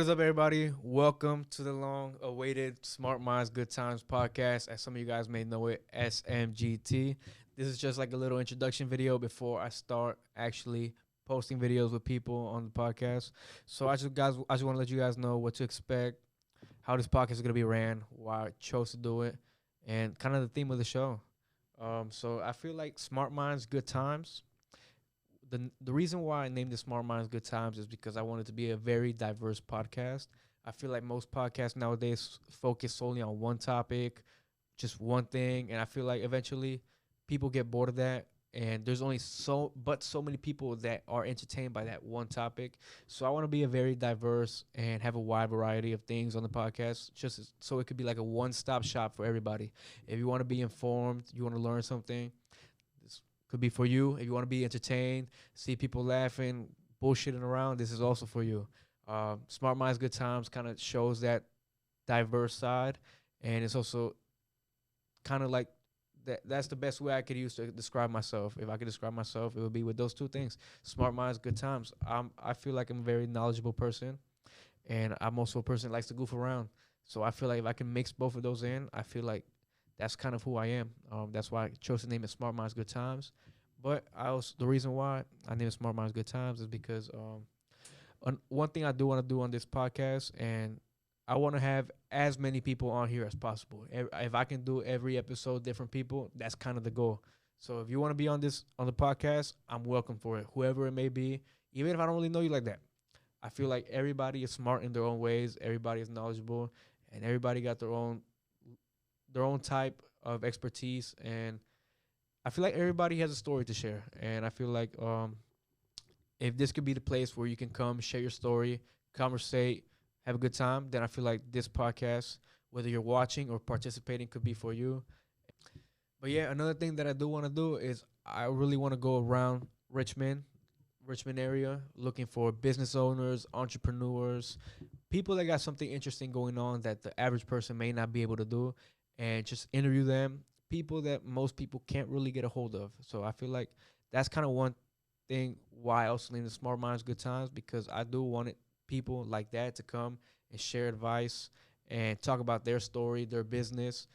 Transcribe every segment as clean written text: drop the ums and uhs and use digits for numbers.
is up, everybody? Welcome to the long awaited Smart Minds Good Times podcast. As some of you guys may know it, SMGT. This is just like a little introduction video before I start actually posting videos with people on the podcast. So I just want to let you guys know what to expect, how this podcast is gonna be ran, why I chose to do it, and kind of the theme of the show. So I feel like Smart Minds Good Times. The reason why I named the Smart Minds Good Times is because I want it to be a very diverse podcast. I feel like most podcasts nowadays focus solely on one topic, just one thing, and I feel like eventually people get bored of that. And there's only so many people that are entertained by that one topic. So I want to be a very diverse and have a wide variety of things on the podcast, so it could be like a one-stop shop for everybody. If you want to be informed, you want to learn something, this could be for you. If you want to be entertained, see people laughing, bullshitting around, this is also for you. Smart Minds Good Times kind of shows that diverse side, and it's also kind of like that's the best way I could use to describe myself. If I could describe myself, it would be with those two things: smart minds, good times. I feel like I'm a very knowledgeable person, and I'm also a person that likes to goof around. So I feel like if I can mix both of those in, I feel like that's kind of who I am. That's why I chose to name it Smart Minds, Good Times. But the reason why I named it Smart Minds, Good Times is because one thing I do want to do on this podcast, and I want to have as many people on here as possible. If I can do every episode different people, that's kind of the goal. So if you want to be on the podcast, I'm welcome for it. Whoever it may be, even if I don't really know you like that. I feel like everybody is smart in their own ways. Everybody is knowledgeable, and everybody got their own type of expertise. And I feel like everybody has a story to share. And I feel like if this could be the place where you can come share your story, conversate, have a good time, then I feel like this podcast, whether you're watching or participating, could be for you. But yeah, another thing that I do want to do is I really want to go around Richmond area, looking for business owners, entrepreneurs, people that got something interesting going on that the average person may not be able to do, and just interview them. People that most people can't really get a hold of. So I feel like that's kind of one thing why I also named the Smart Minds Good Times, because I do want people like that to come and share advice and talk about their story, their business,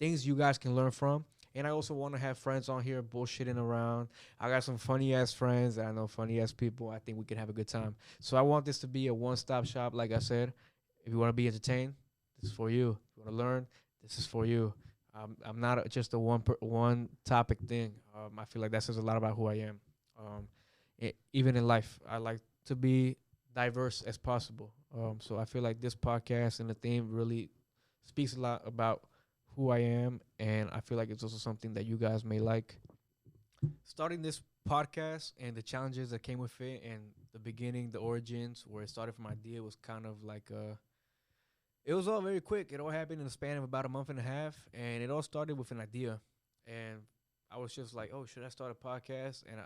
things you guys can learn from. And I also want to have friends on here bullshitting around. I got some funny ass friends. I know funny ass people. I think we can have a good time. So I want this to be a one stop shop. Like I said, if you want to be entertained, this is for you. If you want to learn, this is for you. I'm not just a one topic thing. I feel like that says a lot about who I am. Even in life, I like to be diverse as possible. So I feel like this podcast and the theme really speaks a lot about who I am, and I feel like it's also something that you guys may like. Starting this podcast and the challenges that came with it, and the beginning, the origins, where it started from idea was kind of like it was all very quick. It all happened in the span of about a month and a half, and it all started with an idea. And I was just like, "Oh, should I start a podcast?" And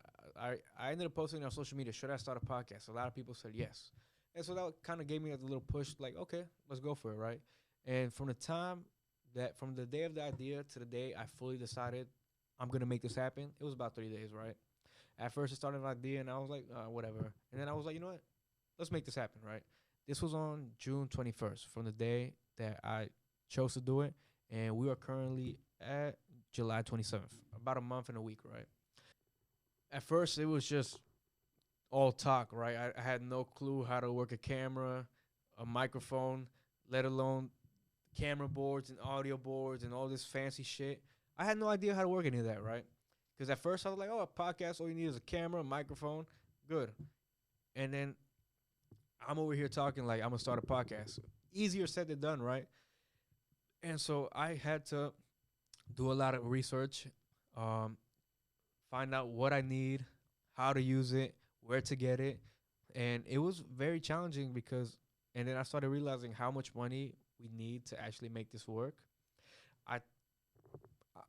I ended up posting on social media, "Should I start a podcast?" A lot of people said yes, and so that kind of gave me a little push, like, "Okay, let's go for it," right? And from the day of the idea to the day I fully decided I'm gonna make this happen, it was about 3 days, right? At first, it started an idea, and I was like, whatever. And then I was like, you know what? Let's make this happen, right? This was on June 21st, from the day that I chose to do it, and we are currently at July 27th, about a month and a week, right? At first, it was just all talk, right? I had no clue how to work a camera, a microphone, let alone camera boards and audio boards and all this fancy shit. I had no idea how to work any of that, right? Because at first I was like, oh, a podcast, all you need is a camera, a microphone, good. And then I'm over here talking like I'm gonna start a podcast. Easier said than done, right? And so I had to do a lot of research, um, find out what I need, how to use it, where to get it, and it was very challenging because. And then I started realizing how much money we need to actually make this work. I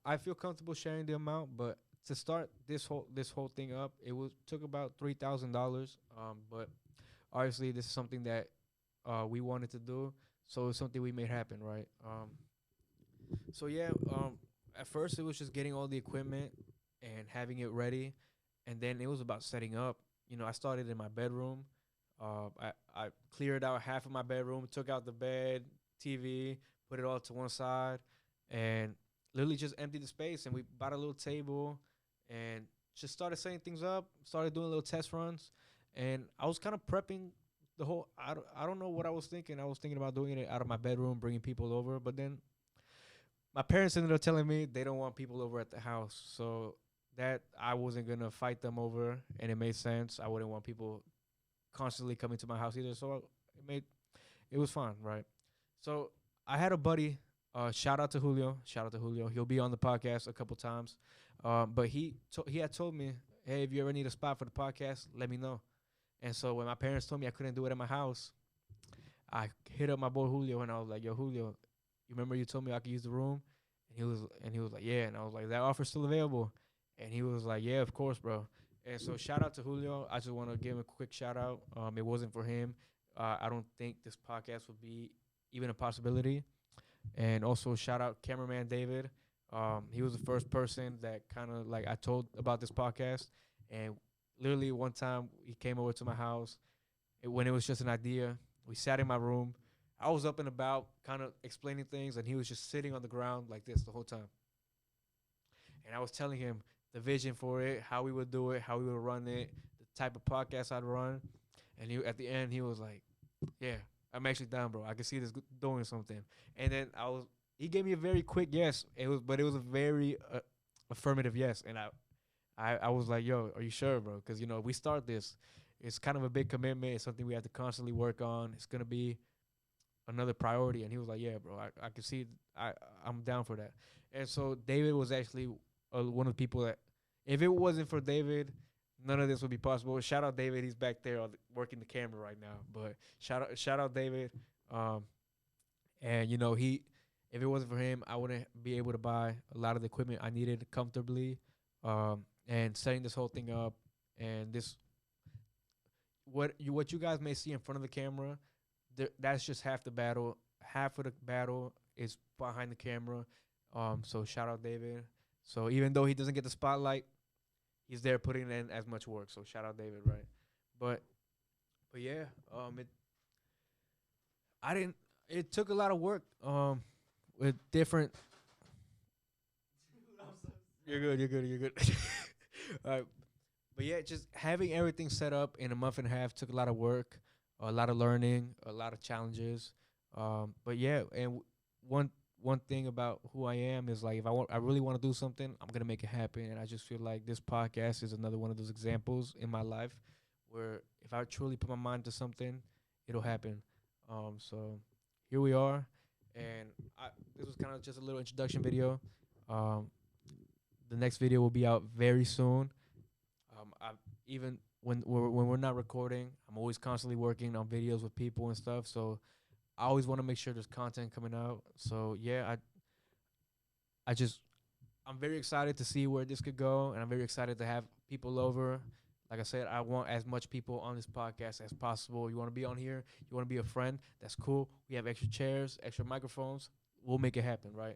I feel comfortable sharing the amount, but to start this whole thing up, it was took about $3,000. But obviously, this is something that we wanted to do, so it's something we made happen, right? So yeah, at first it was just getting all the equipment and having it ready, and then it was about setting up. I started in my bedroom. I cleared out half of my bedroom, took out the bed, TV, put it all to one side, and literally just emptied the space. And we bought a little table, and just started setting things up. Started doing little test runs, and I was kind of prepping the whole. I don't know what I was thinking. I was thinking about doing it out of my bedroom, bringing people over, but then my parents ended up telling me they don't want people over at the house, so that I wasn't gonna fight them over, and it made sense. I wouldn't want people constantly coming to my house either, so it was fun, right? So I had a buddy. Shout out to Julio. Shout out to Julio. He'll be on the podcast a couple times. But he had told me, hey, if you ever need a spot for the podcast, let me know. And so when my parents told me I couldn't do it at my house, I hit up my boy Julio and I was like, yo, Julio, you remember you told me I could use the room? And he was like, yeah. And I was like, that offer's still available. And he was like, yeah, of course, bro. And so shout out to Julio. I just want to give him a quick shout out. It wasn't for him. I don't think this podcast would be even a possibility. And also shout out cameraman David. He was the first person that kind of like I told about this podcast. And literally one time he came over to my house when it was just an idea. We sat in my room. I was up and about, kind of explaining things, and he was just sitting on the ground like this the whole time. And I was telling him the vision for it, how we would do it, how we would run it, the type of podcast I'd run. And at the end, he was like, "Yeah, I'm actually down, bro. I can see this doing something." And then he gave me a very quick yes. But it was a very affirmative yes. And I was like, "Yo, are you sure, bro? Because we start this. It's kind of a big commitment. It's something we have to constantly work on. It's gonna be another priority." And he was like, "Yeah, bro, I can see. I'm down for that." And so David was actually one of the people that, if it wasn't for David, none of this would be possible. Shout out David. He's back there working the camera right now. But shout out David. Um, and if it wasn't for him, I wouldn't be able to buy a lot of the equipment I needed comfortably. And setting this whole thing up, and this what you guys may see in front of the camera, that's just half the battle. Half of the battle is behind the camera. So shout out David. So even though he doesn't get the spotlight, he's there putting in as much work. So shout out David, right? But but yeah, I didn't. It took a lot of work. With different. You're good. You're good. You're good. All right. But yeah, just having everything set up in a month and a half took a lot of work, a lot of learning, a lot of challenges. But yeah, and one thing about who I am is like if I really want to do something, I'm gonna make it happen. And I just feel like this podcast is another one of those examples in my life where if I truly put my mind to something, it'll happen. So here we are, and this was kind of just a little introduction video. Um, the next video will be out very soon. I even when we're not recording, I'm always constantly working on videos with people and stuff. So I always want to make sure there's content coming out. So yeah, I just I'm very excited to see where this could go, and I'm very excited to have people over. Like I said, I want as much people on this podcast as possible. You want to be on here? You want to be a friend? That's cool. We have extra chairs, extra microphones. We'll make it happen, right?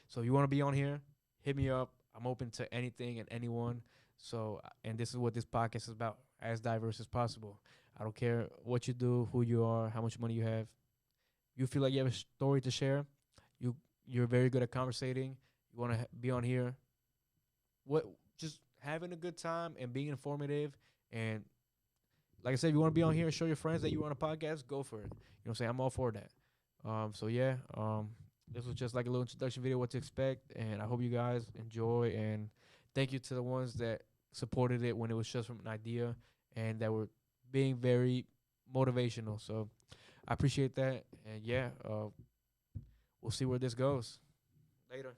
So if you want to be on here, hit me up. I'm open to anything and anyone. So, and this is what this podcast is about, as diverse as possible. I don't care what you do, who you are, how much money you have. You feel like you have a story to share. You you're very good at conversating. You want to be on here. What just having a good time and being informative, and like I said, if you want to be on here and show your friends that you are on a podcast, go for it. You know what I'm saying? I'm all for that. So yeah, this was just like a little introduction video, what to expect, and I hope you guys enjoy. And thank you to the ones that supported it when it was just from an idea and that were being very motivational. So I appreciate that, and yeah, we'll see where this goes later.